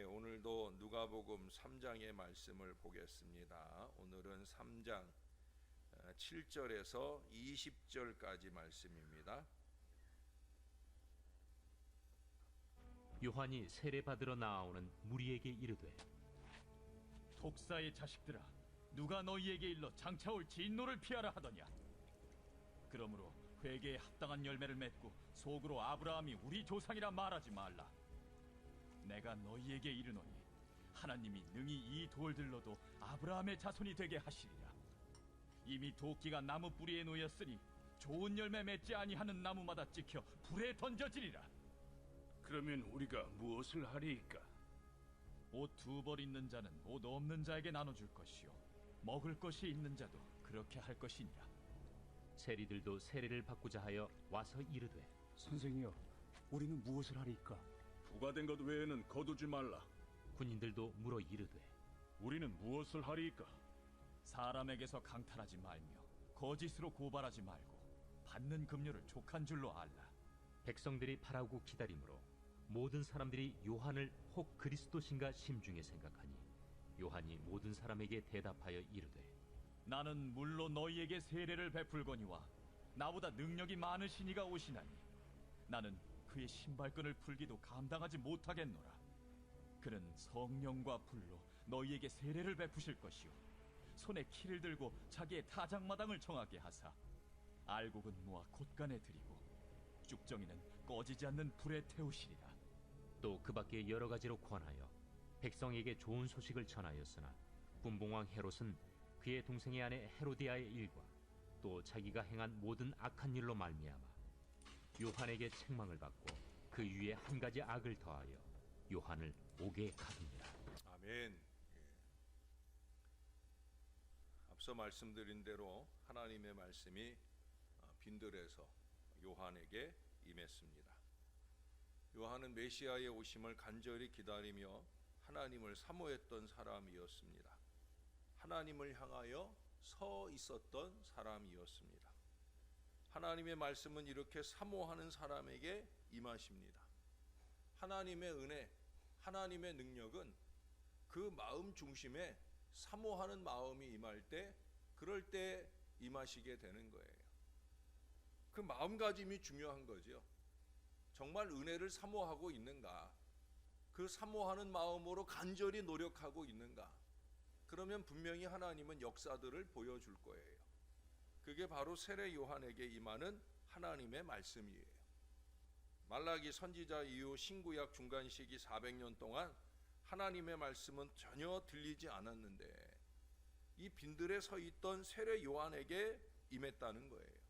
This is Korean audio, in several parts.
오늘도 누가복음 3장의 말씀을 보겠습니다. 오늘은 3장 7절에서 20절까지 말씀입니다. 요한이 세례받으러 나아오는 무리에게 이르되, 독사의 자식들아, 누가 너희에게 일러 장차올 진노를 피하라 하더냐? 그러므로 회개에 합당한 열매를 맺고 속으로 아브라함이 우리 조상이라 말하지 말라. 내가 너희에게 이르노니 하나님이 능히 이 돌들로도 아브라함의 자손이 되게 하시리라. 이미 도끼가 나무 뿌리에 놓였으니 좋은 열매 맺지 아니하는 나무마다 찍혀 불에 던져지리라. 그러면 우리가 무엇을 하리이까? 옷 두 벌 있는 자는 옷 없는 자에게 나눠줄 것이요, 먹을 것이 있는 자도 그렇게 할 것이니라. 세리들도 세례를 받고자 하여 와서 이르되, 선생이여, 우리는 무엇을 하리이까? 부과된 것 외에는 거두지 말라. 군인들도 물어 이르되, 우리는 무엇을 하리이까? 사람에게서 강탈하지 말며 거짓으로 고발하지 말고 받는 급료를 족한 줄로 알라. 백성들이 바라고 기다림으로 모든 사람들이 요한을 혹 그리스도신가 심중에 생각하니 요한이 모든 사람에게 대답하여 이르되, 나는 물로 너희에게 세례를 베풀거니와 나보다 능력이 많으신 이가 오시나니 나는 그의 신발끈을 풀기도 감당하지 못하겠노라. 그는 성령과 불로 너희에게 세례를 베푸실 것이요, 손에 키를 들고 자기의 타작마당을 정하게 하사 알곡은 모아 곶간에 들이고 쭉정이는 꺼지지 않는 불에 태우시리라. 또 그 밖에 여러 가지로 권하여 백성에게 좋은 소식을 전하였으나 분봉왕 헤롯은 그의 동생의 아내 헤로디아의 일과 또 자기가 행한 모든 악한 일로 말미암아 요한에게 책망을 받고 그 위에 한 가지 악을 더하여 요한을 옥에 가둡니다. 아멘. 앞서 말씀드린 대로 하나님의 말씀이 빈들에서 요한에게 임했습니다. 요한은 메시아의 오심을 간절히 기다리며 하나님을 사모했던 사람이었습니다. 하나님을 향하여 서 있었던 사람이었습니다. 하나님의 말씀은 이렇게 사모하는 사람에게 임하십니다. 하나님의 은혜, 하나님의 능력은 그 마음 중심에 사모하는 마음이 임할 때, 그럴 때 임하시게 되는 거예요. 그 마음가짐이 중요한 거죠. 정말 은혜를 사모하고 있는가? 그 사모하는 마음으로 간절히 노력하고 있는가? 그러면 분명히 하나님은 역사들을 보여줄 거예요. 그게 바로 세례 요한에게 임하는 하나님의 말씀이에요. 말라기 선지자 이후 신구약 중간 시기 400년 동안 하나님의 말씀은 전혀 들리지 않았는데 이 빈들에 서 있던 세례 요한에게 임했다는 거예요.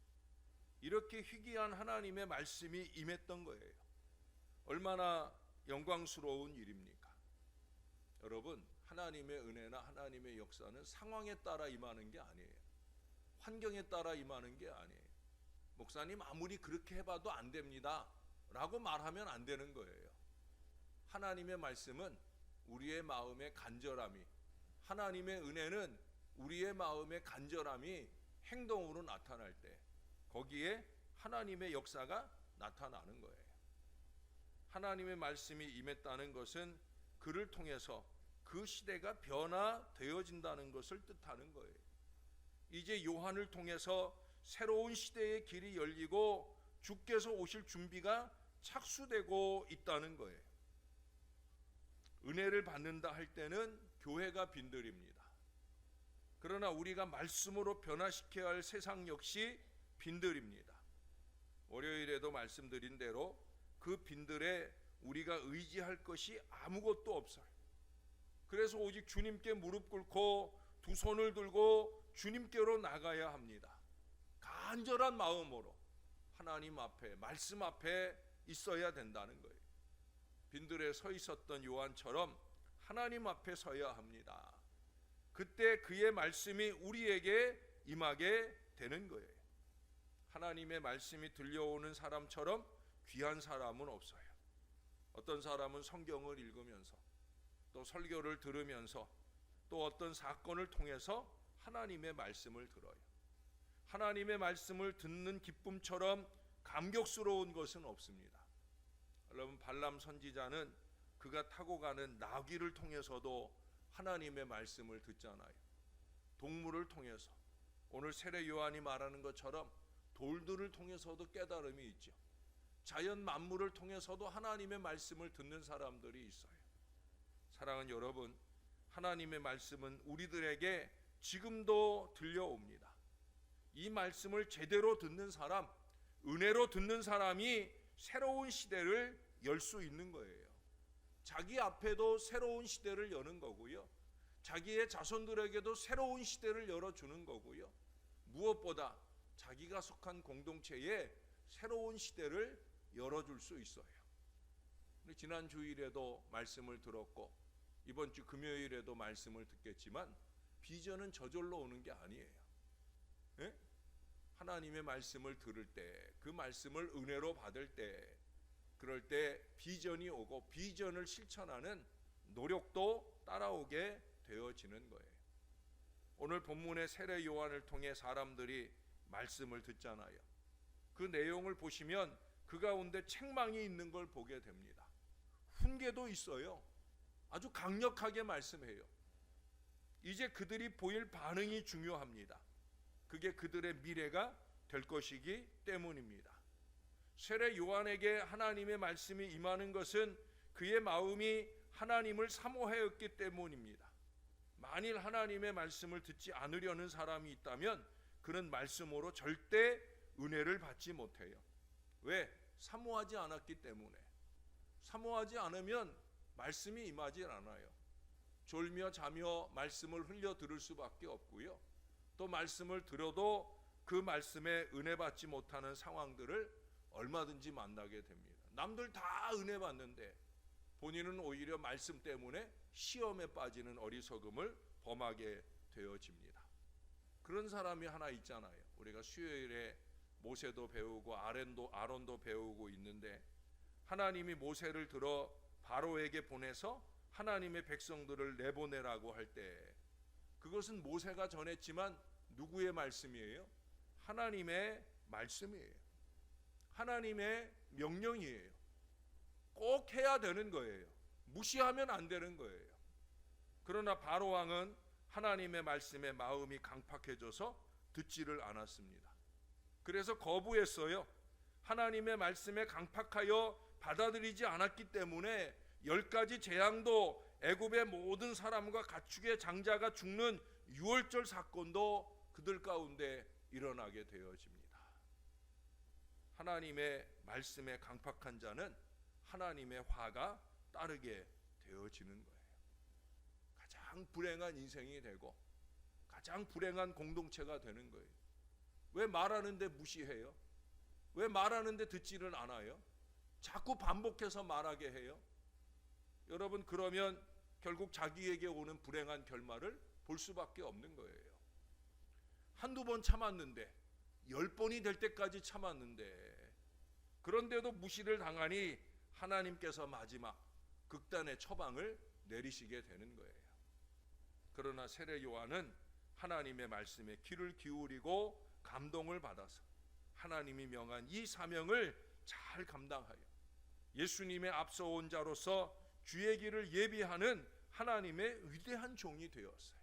이렇게 희귀한 하나님의 말씀이 임했던 거예요. 얼마나 영광스러운 일입니까? 여러분, 하나님의 은혜나 하나님의 역사는 상황에 따라 임하는 게 아니에요. 환경에 따라 임하는 게 아니에요. 목사님 아무리 그렇게 해봐도 안 됩니다 라고 말하면 안 되는 거예요. 하나님의 말씀은 우리의 마음의 간절함이, 하나님의 은혜는 우리의 마음의 간절함이 행동으로 나타날 때 거기에 하나님의 역사가 나타나는 거예요. 하나님의 말씀이 임했다는 것은 그를 통해서 그 시대가 변화되어진다는 것을 뜻하는 거예요. 이제 요한을 통해서 새로운 시대의 길이 열리고 주께서 오실 준비가 착수되고 있다는 거예요. 은혜를 받는다 할 때는 교회가 빈들입니다. 그러나 우리가 말씀으로 변화시켜야 할 세상 역시 빈들입니다. 월요일에도 말씀드린 대로 그 빈들에 우리가 의지할 것이 아무것도 없어요. 그래서 오직 주님께 무릎 꿇고 두 손을 들고 주님께로 나가야 합니다. 간절한 마음으로 하나님 앞에, 말씀 앞에 있어야 된다는 거예요. 빈들에 서 있었던 요한처럼 하나님 앞에 서야 합니다. 그때 그의 말씀이 우리에게 임하게 되는 거예요. 하나님의 말씀이 들려오는 사람처럼 귀한 사람은 없어요. 어떤 사람은 성경을 읽으면서 또 설교를 들으면서 또 어떤 사건을 통해서 하나님의 말씀을 들어요. 하나님의 말씀을 듣는 기쁨처럼 감격스러운 것은 없습니다. 여러분, 발람 선지자는 그가 타고 가는 나귀를 통해서도 하나님의 말씀을 듣잖아요. 동물을 통해서, 오늘 세례 요한이 말하는 것처럼 돌들을 통해서도 깨달음이 있죠. 자연 만물을 통해서도 하나님의 말씀을 듣는 사람들이 있어요. 사랑하는 여러분, 하나님의 말씀은 우리들에게 지금도 들려옵니다. 이 말씀을 제대로 듣는 사람, 은혜로 듣는 사람이 새로운 시대를 열 수 있는 거예요. 자기 앞에도 새로운 시대를 여는 거고요. 자기의 자손들에게도 새로운 시대를 열어주는 거고요. 무엇보다 자기가 속한 공동체에 새로운 시대를 열어줄 수 있어요. 지난 주일에도 말씀을 들었고 이번 주 금요일에도 말씀을 듣겠지만 비전은 저절로 오는 게 아니에요. 예? 하나님의 말씀을 들을 때, 그 말씀을 은혜로 받을 때, 그럴 때 비전이 오고 비전을 실천하는 노력도 따라오게 되어지는 거예요. 오늘 본문의 세례 요한을 통해 사람들이 말씀을 듣잖아요. 그 내용을 보시면 그 가운데 책망이 있는 걸 보게 됩니다. 훈계도 있어요. 아주 강력하게 말씀해요. 이제 그들이 보일 반응이 중요합니다. 그게 그들의 미래가 될 것이기 때문입니다. 세례 요한에게 하나님의 말씀이 임하는 것은 그의 마음이 하나님을 사모하였기 때문입니다. 만일 하나님의 말씀을 듣지 않으려는 사람이 있다면 그는 말씀으로 절대 은혜를 받지 못해요. 왜? 사모하지 않았기 때문에. 사모하지 않으면 말씀이 임하지 않아요. 졸며 자며 말씀을 흘려 들을 수밖에 없고요. 또 말씀을 들어도 그 말씀에 은혜 받지 못하는 상황들을 얼마든지 만나게 됩니다. 남들 다 은혜 받는데 본인은 오히려 말씀 때문에 시험에 빠지는 어리석음을 범하게 되어집니다. 그런 사람이 하나 있잖아요. 우리가 수요일에 모세도 배우고 아론도 배우고 있는데, 하나님이 모세를 들어 바로에게 보내서 하나님의 백성들을 내보내라고 할 때 그것은 모세가 전했지만 누구의 말씀이에요? 하나님의 말씀이에요. 하나님의 명령이에요. 꼭 해야 되는 거예요. 무시하면 안 되는 거예요. 그러나 바로 왕은 하나님의 말씀에 마음이 강팍해져서 듣지를 않았습니다. 그래서 거부했어요. 하나님의 말씀에 강팍하여 받아들이지 않았기 때문에 10가지 재앙도, 애굽의 모든 사람과 가축의 장자가 죽는 유월절 사건도 그들 가운데 일어나게 되어집니다. 하나님의 말씀에 강팍한 자는 하나님의 화가 따르게 되어지는 거예요. 가장 불행한 인생이 되고 가장 불행한 공동체가 되는 거예요. 왜 말하는데 무시해요? 왜 말하는데 듣지를 않아요? 자꾸 반복해서 말하게 해요? 여러분, 그러면 결국 자기에게 오는 불행한 결말을 볼 수밖에 없는 거예요. 한두 번 참았는데 10번이 될 때까지 참았는데, 그런데도 무시를 당하니 하나님께서 마지막 극단의 처방을 내리시게 되는 거예요. 그러나 세례 요한은 하나님의 말씀에 귀를 기울이고 감동을 받아서 하나님이 명한 이 사명을 잘 감당하여 예수님의 앞서온 자로서 주의 길을 예비하는 하나님의 위대한 종이 되었어요.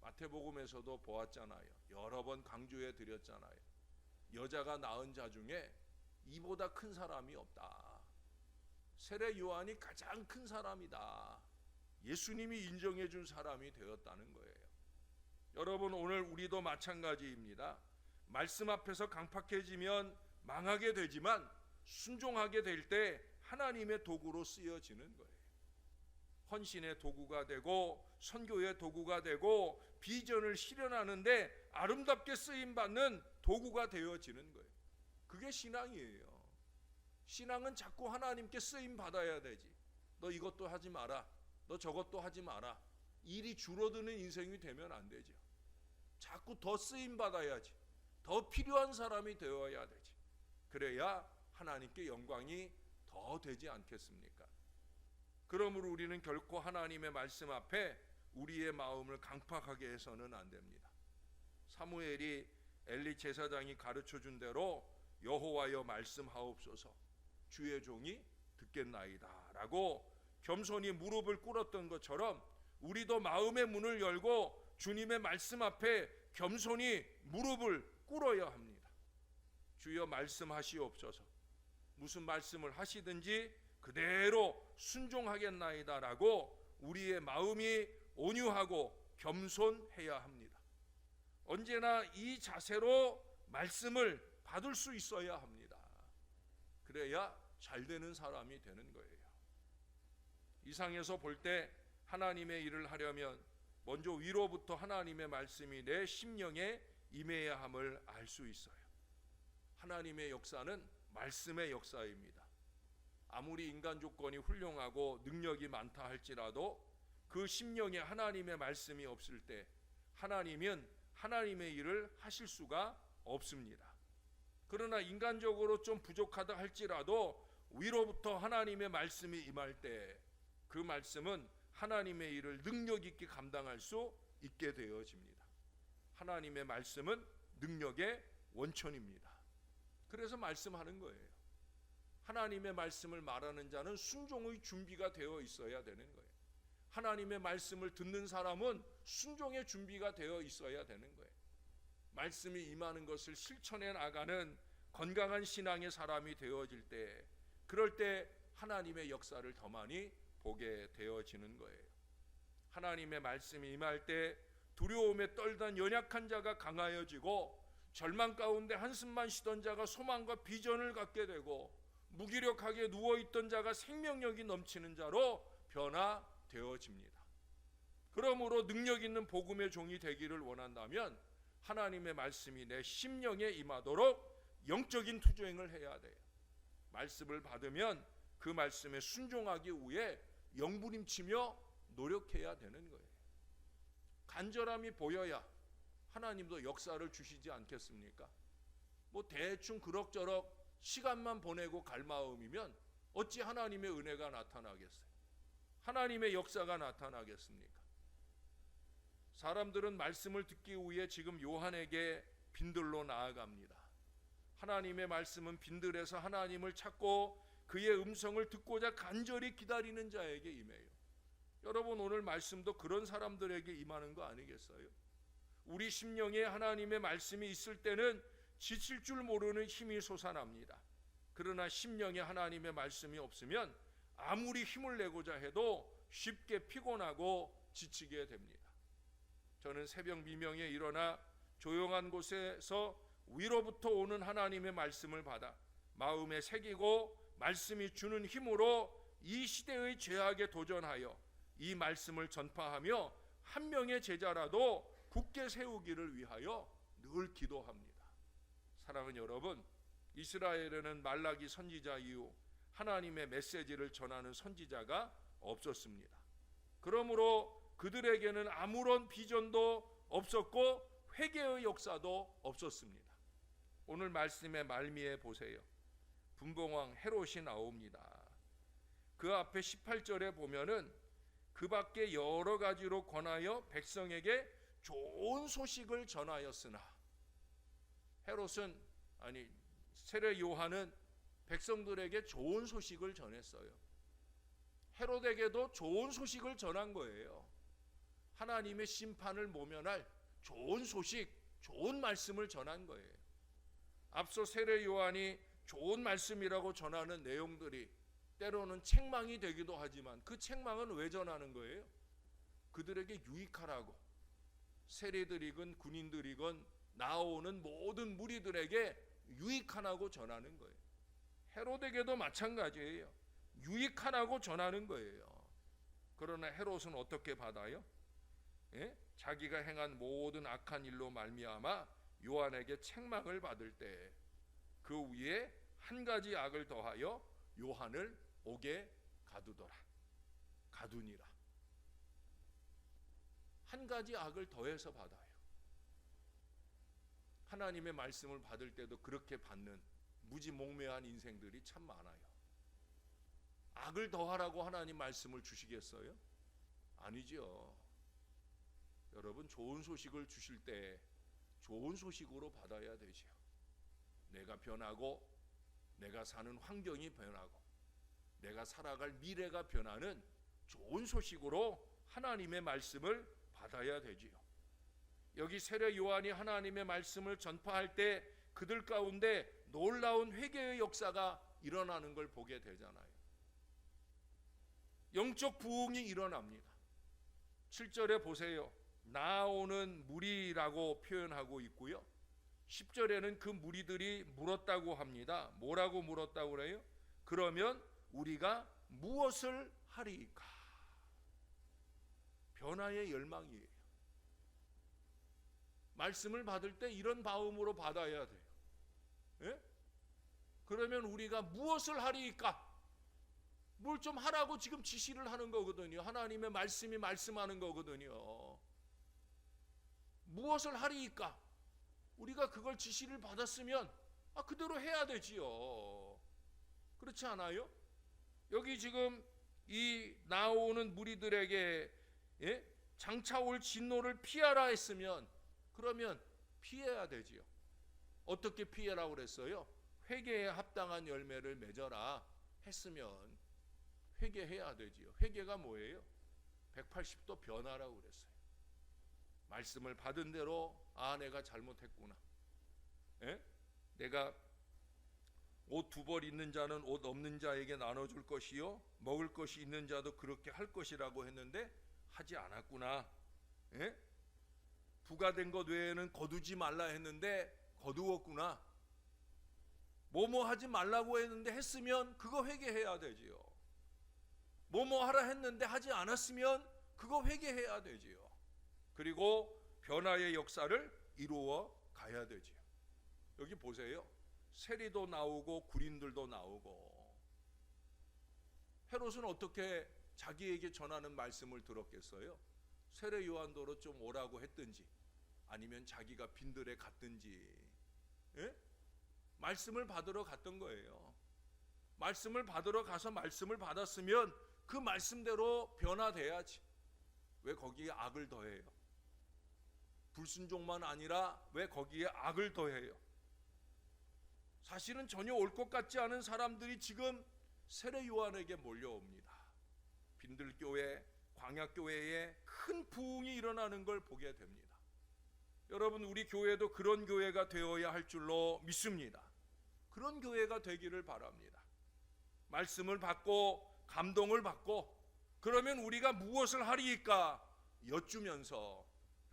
마태복음에서도 보았잖아요. 여러 번 강조해 드렸잖아요. 여자가 낳은 자 중에 이보다 큰 사람이 없다. 세례 요한이 가장 큰 사람이다. 예수님이 인정해 준 사람이 되었다는 거예요. 여러분, 오늘 우리도 마찬가지입니다. 말씀 앞에서 강팍해지면 망하게 되지만 순종하게 될 때 하나님의 도구로 쓰여지는 거예요. 헌신의 도구가 되고 선교의 도구가 되고 비전을 실현하는데 아름답게 쓰임받는 도구가 되어지는 거예요. 그게 신앙이에요. 신앙은 자꾸 하나님께 쓰임받아야 되지. 너 이것도 하지 마라, 너 저것도 하지 마라, 일이 줄어드는 인생이 되면 안 되죠. 자꾸 더 쓰임받아야지. 더 필요한 사람이 되어야 되지. 그래야 하나님께 영광이 더 되지 않겠습니까? 그러므로 우리는 결코 하나님의 말씀 앞에 우리의 마음을 강팍하게 해서는 안 됩니다. 사무엘이 엘리 제사장이 가르쳐 준 대로 여호와여 말씀하옵소서, 주의 종이 듣겠나이다 라고 겸손히 무릎을 꿇었던 것처럼 우리도 마음의 문을 열고 주님의 말씀 앞에 겸손히 무릎을 꿇어야 합니다. 주여 말씀하시옵소서. 무슨 말씀을 하시든지 그대로 순종하겠나이다라고 우리의 마음이 온유하고 겸손해야 합니다. 언제나 이 자세로 말씀을 받을 수 있어야 합니다. 그래야 잘 되는 사람이 되는 거예요. 이 상에서 볼 때 하나님의 일을 하려면 먼저 위로부터 하나님의 말씀이 내 심령에 임해야 함을 알 수 있어요. 하나님의 역사는 말씀의 역사입니다. 아무리 인간 조건이 훌륭하고 능력이 많다 할지라도 그 심령에 하나님의 말씀이 없을 때 하나님은 하나님의 일을 하실 수가 없습니다. 그러나 인간적으로 좀 부족하다 할지라도 위로부터 하나님의 말씀이 임할 때 그 말씀은 하나님의 일을 능력 있게 감당할 수 있게 되어집니다. 하나님의 말씀은 능력의 원천입니다. 그래서 말씀하는 거예요. 하나님의 말씀을 말하는 자는 순종의 준비가 되어 있어야 되는 거예요. 하나님의 말씀을 듣는 사람은 순종의 준비가 되어 있어야 되는 거예요. 말씀이 임하는 것을 실천해 나가는 건강한 신앙의 사람이 되어질 때, 그럴 때 하나님의 역사를 더 많이 보게 되어지는 거예요. 하나님의 말씀이 임할 때 두려움에 떨던 연약한 자가 강하여지고, 절망 가운데 한숨만 쉬던 자가 소망과 비전을 갖게 되고, 무기력하게 누워있던 자가 생명력이 넘치는 자로 변화되어집니다. 그러므로 능력 있는 복음의 종이 되기를 원한다면 하나님의 말씀이 내 심령에 임하도록 영적인 투쟁을 해야 돼요. 말씀을 받으면 그 말씀에 순종하기 위해 영부림치며 노력해야 되는 거예요. 간절함이 보여야 하나님도 역사를 주시지 않겠습니까? 뭐 대충 그럭저럭 시간만 보내고 갈 마음이면 어찌 하나님의 은혜가 나타나겠어요? 하나님의 역사가 나타나겠습니까? 사람들은 말씀을 듣기 위해 지금 요한에게 빈들로 나아갑니다. 하나님의 말씀은 빈들에서 하나님을 찾고 그의 음성을 듣고자 간절히 기다리는 자에게 임해요. 여러분, 오늘 말씀도 그런 사람들에게 임하는 거 아니겠어요? 우리 심령에 하나님의 말씀이 있을 때는 지칠 줄 모르는 힘이 솟아납니다. 그러나 심령에 하나님의 말씀이 없으면 아무리 힘을 내고자 해도 쉽게 피곤하고 지치게 됩니다. 저는 새벽 미명에 일어나 조용한 곳에서 위로부터 오는 하나님의 말씀을 받아 마음에 새기고 말씀이 주는 힘으로 이 시대의 죄악에 도전하여 이 말씀을 전파하며 한 명의 제자라도 굳게 세우기를 위하여 늘 기도합니다. 사랑하는 여러분, 이스라엘에는 말라기 선지자 이후 하나님의 메시지를 전하는 선지자가 없었습니다. 그러므로 그들에게는 아무런 비전도 없었고 회개의 역사도 없었습니다. 오늘 말씀의 말미에 보세요. 분봉왕 헤롯이 나옵니다. 그 앞에 18절에 보면은 그 밖에 여러 가지로 권하여 백성에게 좋은 소식을 전하였으나, 헤롯은 세례 요한은 백성들에게 좋은 소식을 전했어요. 헤롯에게도 좋은 소식을 전한 거예요. 하나님의 심판을 모면할 좋은 소식, 좋은 말씀을 전한 거예요. 앞서 세례 요한이 좋은 말씀이라고 전하는 내용들이 때로는 책망이 되기도 하지만 그 책망은 왜 전하는 거예요? 그들에게 유익하라고. 세리들이건 군인들이건 나오는 모든 무리들에게 유익하라고 전하는 거예요. 헤롯에게도 마찬가지예요. 유익하라고 전하는 거예요. 그러나 헤롯은 어떻게 받아요? 자기가 행한 모든 악한 일로 말미암아 요한에게 책망을 받을 때 그 위에 한 가지 악을 더하여 요한을 옥에 가두니라. 한 가지 악을 더해서 받아요. 하나님의 말씀을 받을 때도 그렇게 받는 무지몽매한 인생들이 참 많아요. 악을 더하라고 하나님 말씀을 주시겠어요? 아니죠. 여러분, 좋은 소식을 주실 때 좋은 소식으로 받아야 되죠. 내가 변하고 내가 사는 환경이 변하고 내가 살아갈 미래가 변하는 좋은 소식으로 하나님의 말씀을 받아야 되지요. 여기 세례 요한이 하나님의 말씀을 전파할 때 그들 가운데 놀라운 회개의 역사가 일어나는 걸 보게 되잖아요. 영적 부흥이 일어납니다. 7절에 보세요. 나오는 무리라고 표현하고 있고요. 10절에는 그 무리들이 물었다고 합니다. 뭐라고 물었다고 그래요? 그러면 우리가 무엇을 하리까? 변화의 열망이에요. 말씀을 받을 때 이런 마음으로 받아야 돼요. 예? 그러면 우리가 무엇을 하리까? 뭘 좀 하라고 지금 지시를 하는 거거든요. 하나님의 말씀이 말씀하는 거거든요. 무엇을 하리까? 우리가 그걸 지시를 받았으면 그대로 해야 되지요. 그렇지 않아요? 여기 지금 이 나오는 무리들에게 장차 올 진노를 피하라 했으면 그러면 피해야 되지요. 어떻게 피해라고 그랬어요? 회개에 합당한 열매를 맺어라 했으면 회개해야 되지요. 회개가 뭐예요? 180도 변화라고 그랬어요. 말씀을 받은 대로 내가 잘못했구나. 내가 옷 2벌 있는 자는 옷 없는 자에게 나눠줄 것이요 먹을 것이 있는 자도 그렇게 할 것이라고 했는데 하지 않았구나. 부가된 것 외에는 거두지 말라 했는데 거두었구나. 뭐뭐 하지 말라고 했는데 했으면 그거 회개해야 되지요. 뭐뭐 하라 했는데 하지 않았으면 그거 회개해야 되지요. 그리고 변화의 역사를 이루어 가야 되지요. 여기 보세요. 세리도 나오고 구린들도 나오고. 헤롯은 어떻게 자기에게 전하는 말씀을 들었겠어요? 세례 요한도로 좀 오라고 했든지 아니면 자기가 빈들에 갔든지 말씀을 받으러 갔던 거예요. 말씀을 받으러 가서 말씀을 받았으면 그 말씀대로 변화돼야지. 왜 거기에 악을 더해요? 불순종만 아니라 왜 거기에 악을 더해요? 사실은 전혀 올 것 같지 않은 사람들이 지금 세례 요한에게 몰려옵니다. 빈들교회, 광야교회에 큰 부흥이 일어나는 걸 보게 됩니다. 여러분, 우리 교회도 그런 교회가 되어야 할 줄로 믿습니다. 그런 교회가 되기를 바랍니다. 말씀을 받고 감동을 받고 그러면 우리가 무엇을 하리까 여쭈면서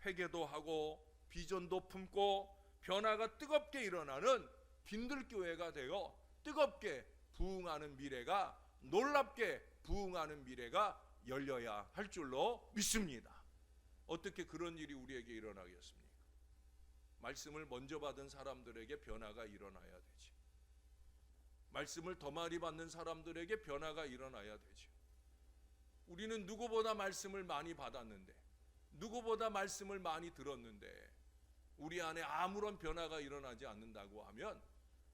회개도 하고 비전도 품고 변화가 뜨겁게 일어나는 빈들교회가 되어 뜨겁게 부흥하는 미래가, 놀랍게 부흥하는 미래가 열려야 할 줄로 믿습니다. 어떻게 그런 일이 우리에게 일어나겠습니까? 말씀을 먼저 받은 사람들에게 변화가 일어나야 되지. 말씀을 더 많이 받는 사람들에게 변화가 일어나야 되지. 우리는 누구보다 말씀을 많이 받았는데, 누구보다 말씀을 많이 들었는데 우리 안에 아무런 변화가 일어나지 않는다고 하면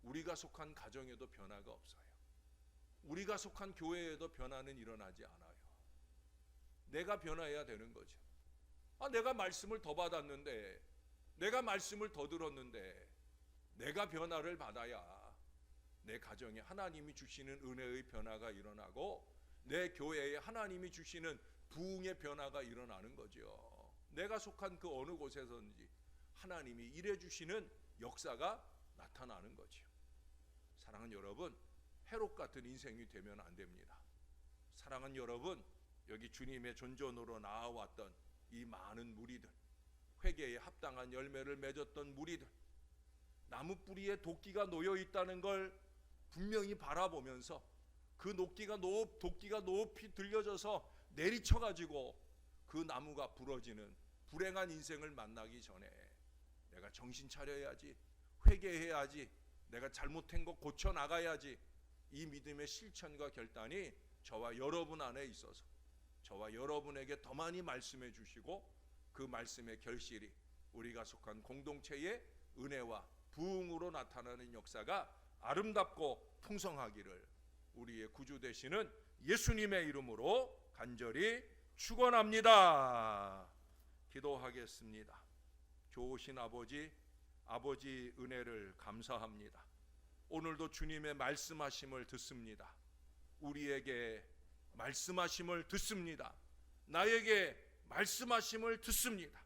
우리가 속한 가정에도 변화가 없어요. 우리가 속한 교회에도 변화는 일어나지 않아요. 내가 변화해야 되는 거죠. 내가 말씀을 더 받았는데, 내가 말씀을 더 들었는데 내가 변화를 받아야 내 가정에 하나님이 주시는 은혜의 변화가 일어나고 내 교회에 하나님이 주시는 부흥의 변화가 일어나는 거죠. 내가 속한 그 어느 곳에서든지 하나님이 일해 주시는 역사가 나타나는 거죠. 사랑하는 여러분, 헤롯 같은 인생이 되면 안 됩니다. 사랑하는 여러분, 여기 주님의 존전으로 나아왔던 이 많은 무리들, 회개에 합당한 열매를 맺었던 무리들, 나무 뿌리에 도끼가 놓여 있다는 걸 분명히 바라보면서 그 도끼가 높이 들려져서 내리쳐가지고 그 나무가 부러지는 불행한 인생을 만나기 전에 내가 정신 차려야지, 회개해야지, 내가 잘못한 거 고쳐 나가야지. 이 믿음의 실천과 결단이 저와 여러분 안에 있어서 저와 여러분에게 더 많이 말씀해 주시고 그 말씀의 결실이 우리가 속한 공동체의 은혜와 부흥으로 나타나는 역사가 아름답고 풍성하기를 우리의 구주 되시는 예수님의 이름으로 간절히 축원합니다. 기도하겠습니다. 좋으신 아버지 은혜를 감사합니다. 오늘도 주님의 말씀하심을 듣습니다. 우리에게 말씀하심을 듣습니다. 나에게 말씀하심을 듣습니다.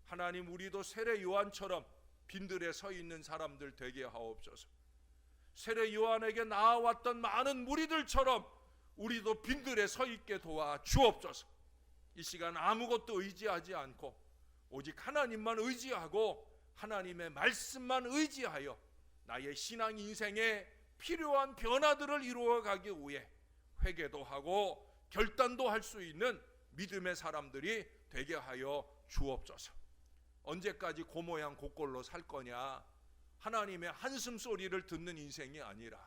하나님, 우리도 세례 요한처럼 빈들에 서 있는 사람들 되게 하옵소서. 세례 요한에게 나아왔던 많은 무리들처럼 우리도 빈들에 서 있게 도와 주옵소서. 이 시간 아무것도 의지하지 않고 오직 하나님만 의지하고 하나님의 말씀만 의지하여 나의 신앙 인생에 필요한 변화들을 이루어가기 위해 회개도 하고 결단도 할 수 있는 믿음의 사람들이 되게 하여 주옵소서. 언제까지 그 모양 그 꼴로 살 거냐? 하나님의 한숨 소리를 듣는 인생이 아니라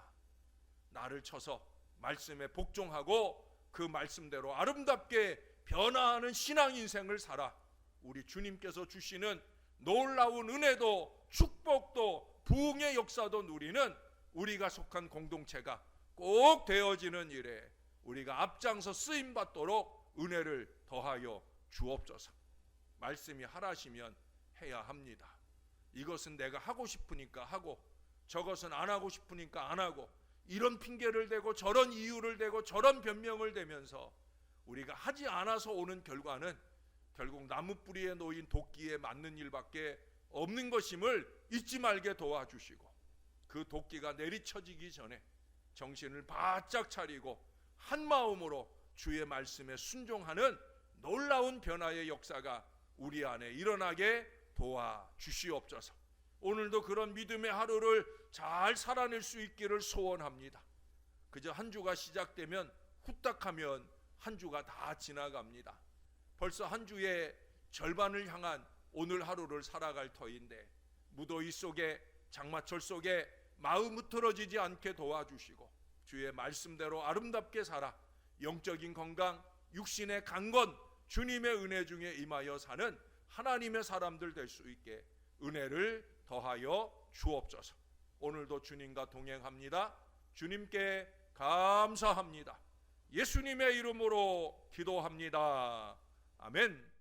나를 쳐서 말씀에 복종하고 그 말씀대로 아름답게 변화하는 신앙 인생을 살아 우리 주님께서 주시는 놀라운 은혜도 축복도 부흥의 역사도 누리는 우리가 속한 공동체가 꼭 되어지는 일에 우리가 앞장서 쓰임 받도록 은혜를 더하여 주옵소서. 말씀이 하라시면 해야 합니다. 이것은 내가 하고 싶으니까 하고 저것은 안 하고 싶으니까 안 하고 이런 핑계를 대고 저런 이유를 대고 저런 변명을 대면서 우리가 하지 않아서 오는 결과는 결국 나무 뿌리에 놓인 도끼에 맞는 일밖에 없는 것임을 잊지 말게 도와주시고 그 도끼가 내리쳐지기 전에 정신을 바짝 차리고 한 마음으로 주의 말씀에 순종하는 놀라운 변화의 역사가 우리 안에 일어나게 도와주시옵소서. 오늘도 그런 믿음의 하루를 잘 살아낼 수 있기를 소원합니다. 그저 한 주가 시작되면 후딱하면 한 주가 다 지나갑니다. 벌써 한 주의 절반을 향한 오늘 하루를 살아갈 터인데 무더위 속에 장마철 속에 마음 흐트러지지 않게 도와주시고 주의 말씀대로 아름답게 살아 영적인 건강, 육신의 강건 주님의 은혜 중에 임하여 사는 하나님의 사람들 될 수 있게 은혜를 더하여 주옵소서. 오늘도 주님과 동행합니다. 주님께 감사합니다. 예수님의 이름으로 기도합니다. 아멘.